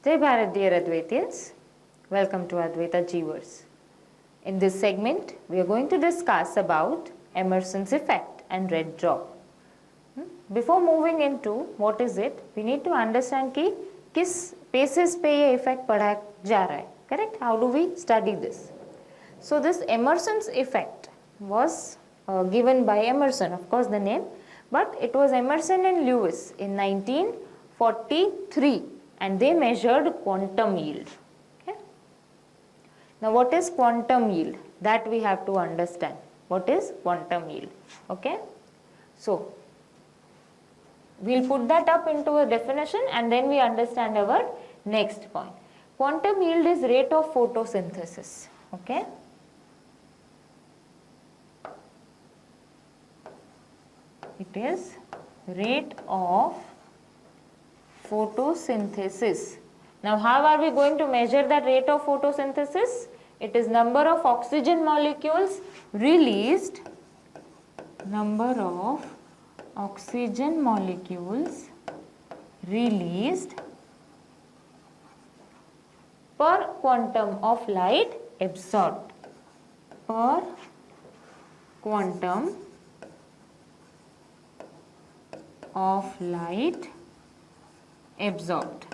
Jai Bharat, dear Advaitiyans. Welcome to Advaita Jeevers. In this segment, we are going to discuss about Emerson's effect and red drop. Before moving into what is it, we need to understand कि किस basis पे ये effect पढ़ा जा रहा है. Correct? How do we study this? So this Emerson's effect was given by Emerson, of course the name, but it was Emerson and Lewis in 1943, and they measured quantum yield. Okay? Now what is quantum yield? That we have to understand. What is quantum yield? Okay? So we'll put that up into a definition and then we understand our next point. Quantum yield is rate of photosynthesis. Okay? It is rate of photosynthesis. Now how are we going to measure that rate of photosynthesis? It is number of oxygen molecules released, number of oxygen molecules released per quantum of light absorbed, per quantum of light absorbed.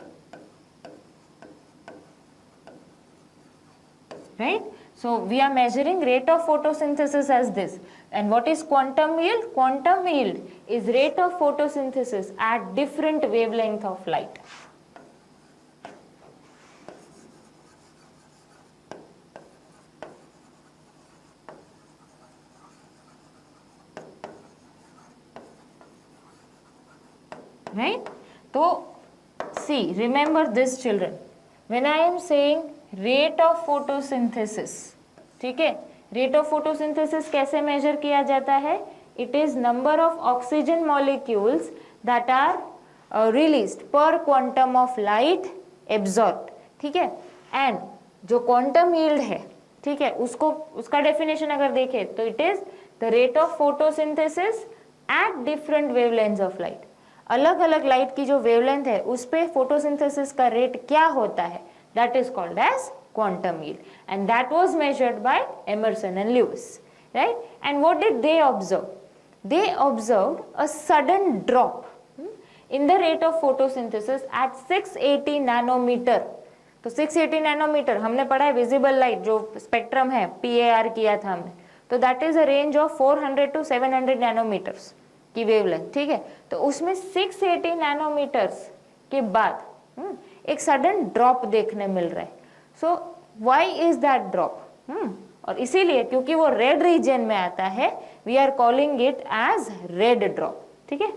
Right? So we are measuring rate of photosynthesis as this. And what is quantum yield? Quantum yield is rate of photosynthesis at different wavelength of light. Right? So see, remember this children. When I am saying rate of photosynthesis, ठीक है, rate of photosynthesis कैसे measure किया जाता है? It is number of oxygen molecules that are released per quantum of light absorbed. ठीक है? And जो quantum yield है, ठीक है, उसको उसका definition अगर देखें तो it is the rate of photosynthesis at different wavelengths of light. अलग अलग लाइट की जो वेवलेंथ है उस पे फोटोसिंथेसिस का रेट क्या होता है, that is called as quantum yield, and that was measured by Emerson and Lewis, right? And what did they observe? They observed a sudden drop in the rate of photosynthesis at 680 nanometer. तो 680 nanometre हमने पढ़ा है visible light जो spectrum है PAR किया था हमने, तो that is a range of 400 to 700 nanometres की वेवलेंथ. ठीक है, तो उसमें 680 नैनोमीटर्स के बाद एक सडन ड्रॉप देखने मिल रहा है. So why is that drop? और इसीलिए क्योंकि वो रेड रीजन में आता है, we are calling it as red drop. ठीक है,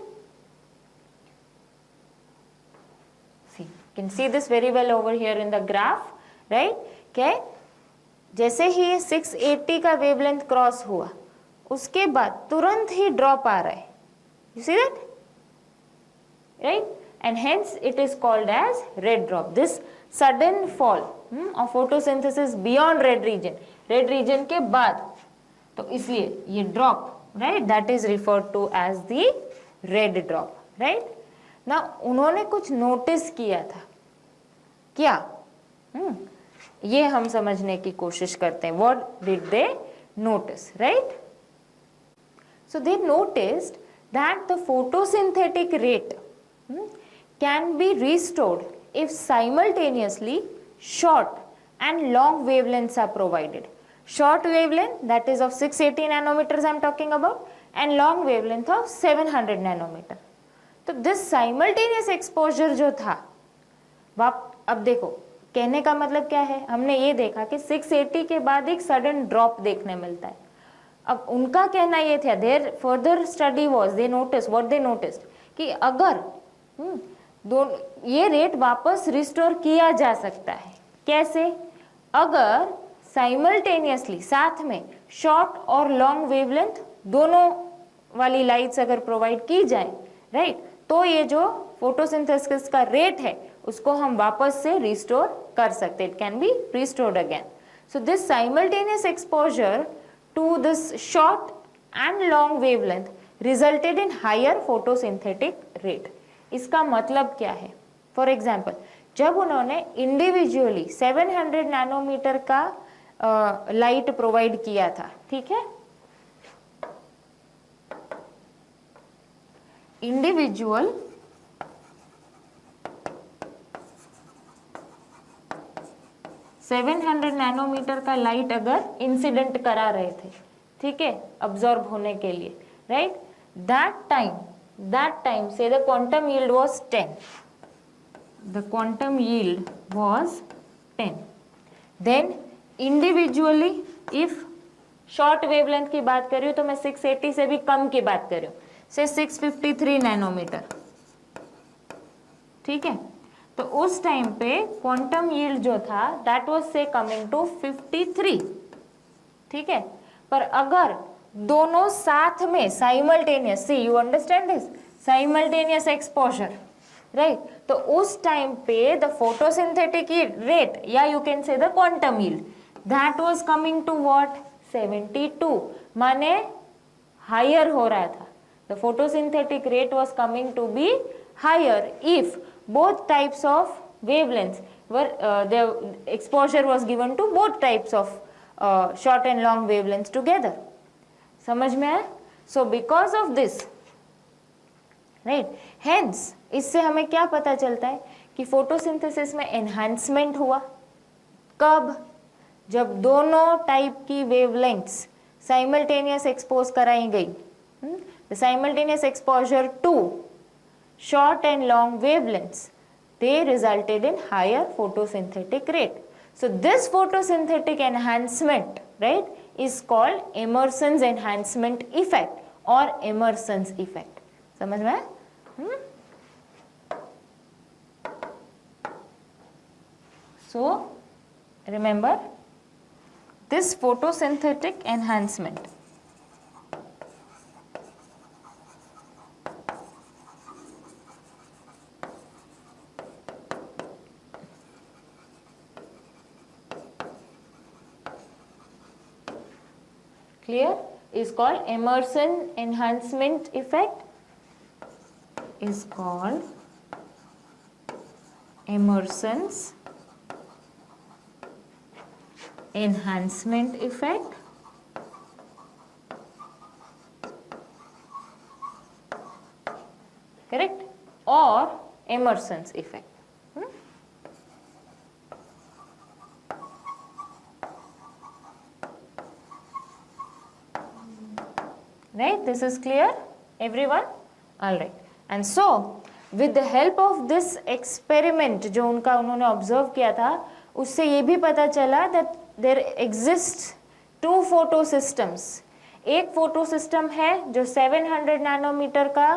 can see this very well over here in the graph, right? क्या जैसे ही 680 का वेवलेंथ क्रॉस हुआ उसके बाद तुरंत ही ड्रॉप आ रहा है. You see that? Right? And hence it is called as red drop. This sudden fall of photosynthesis beyond red region के बाद, तो इसलिए ये drop, right? That is referred to as the red drop, right? Now उन्होंने कुछ notice किया था. क्या? ये हम समझने की कोशिश करते हैं. What did they notice, right? So they noticed that the photosynthetic rate can be restored if simultaneously short and long wavelengths are provided. Short wavelength, that is of 680 nanometers I am talking about, and long wavelength of 700 nanometer. तो this simultaneous exposure जो था, अब देखो कहने का मतलब क्या है, हमने ये देखा कि 680 के बाद एक सडन ड्रॉप देखने मिलता है. अब उनका कहना ये था, there further study was, they notice what they noticed कि अगर ये रेट वापस रिस्टोर किया जा सकता है. कैसे? अगर साइमल्टेनियसली साथ में शॉर्ट और लॉन्ग वेवलेंथ दोनों वाली लाइट्स अगर प्रोवाइड की जाए, राइट, तो ये जो फोटोसिंथेसिस का रेट है उसको हम वापस से रिस्टोर कर सकते. It can be restored again. So this simultaneous exposure to this short and long wavelength resulted in higher photosynthetic rate. इसका मतलब क्या है? For example, जब उन्होंने इंडिविजुअली 700 नैनोमीटर का लाइट प्रोवाइड किया था, ठीक है, इंडिविजुअल 700 नैनोमीटर का लाइट अगर इंसिडेंट करा रहे थे, ठीक है, अब्जॉर्ब होने के लिए, राइट, दैट टाइम से the quantum yield was 10, the quantum yield was 10. Then individually if short wavelength की बात कर रही हूँ तो मैं 680 से भी कम की बात कर रही हूँ, से 653 नैनोमीटर, ठीक है, तो उस टाइम पे क्वांटम यील्ड जो था that was say coming to 53, ठीक है, पर अगर दोनों साथ में simultaneous, see you understand this, simultaneous exposure, right, तो उस टाइम पे द फोटोसिंथेटिक रेट या you can say the quantum yield that was coming to what 72, माने हायर हो रहा था, the photosynthetic rate was coming to be higher if both types of wavelengths were the exposure was given to both types of short and long wavelengths together. समझ में आया? So because of this, right, hence इससे हमें क्या पता चलता है कि फोटोसिंथेसिस में एनहांसमेंट हुआ कब, जब दोनों टाइप की वेवलेंथ्स साइमल्टेनियस एक्सपोज कराई गई, the simultaneous exposure to short and long wavelengths, they resulted in higher photosynthetic rate. So this photosynthetic enhancement, right, is called Emerson's enhancement effect or Emerson's effect. समझ में आया? So remember this photosynthetic enhancement, clear, is called Emerson enhancement effect, is called Emerson's enhancement effect, correct, or Emerson's effect. Right, this is clear everyone? All right, and so with the help of this experiment जो उनका उन्होंने observe किया था, उससे ये भी पता चला that there exists two photo systems. एक फोटो सिस्टम है जो 700 नैनोमीटर का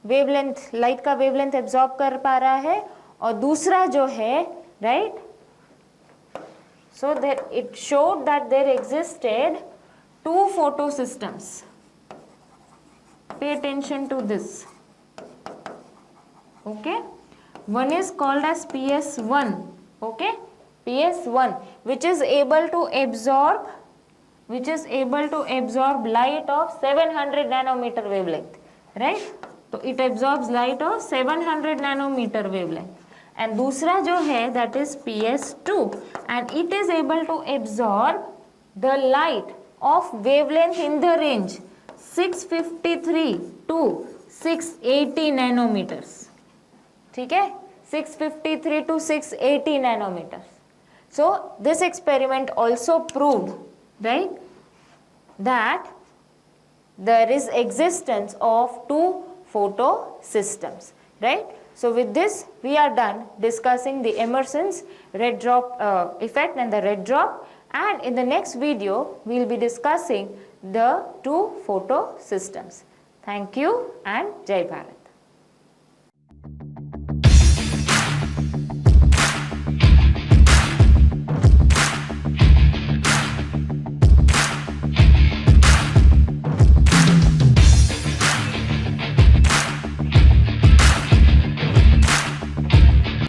वेवलेंथ, लाइट का वेवलेंथ एब्जॉर्ब कर पा रहा है, और दूसरा जो है, right, so that it showed that there existed two photo systems. Pay attention to this. Okay, one is called as PS1. Okay, PS1, which is able to absorb light of 700 nanometer wavelength, right? So it absorbs light of 700 nanometer wavelength. And दूसरा जो है that is PS2, and it is able to absorb the light of wavelength in the range 653 to 680 nanometers, ठीक है, 653 to 680 nanometers. So this experiment also proved, right, that there is existence of two photo systems, right? So with this we are done discussing the Emerson's red drop effect and the red drop, and in the next video we will be discussing the two photo systems. Thank you and Jai Bharat.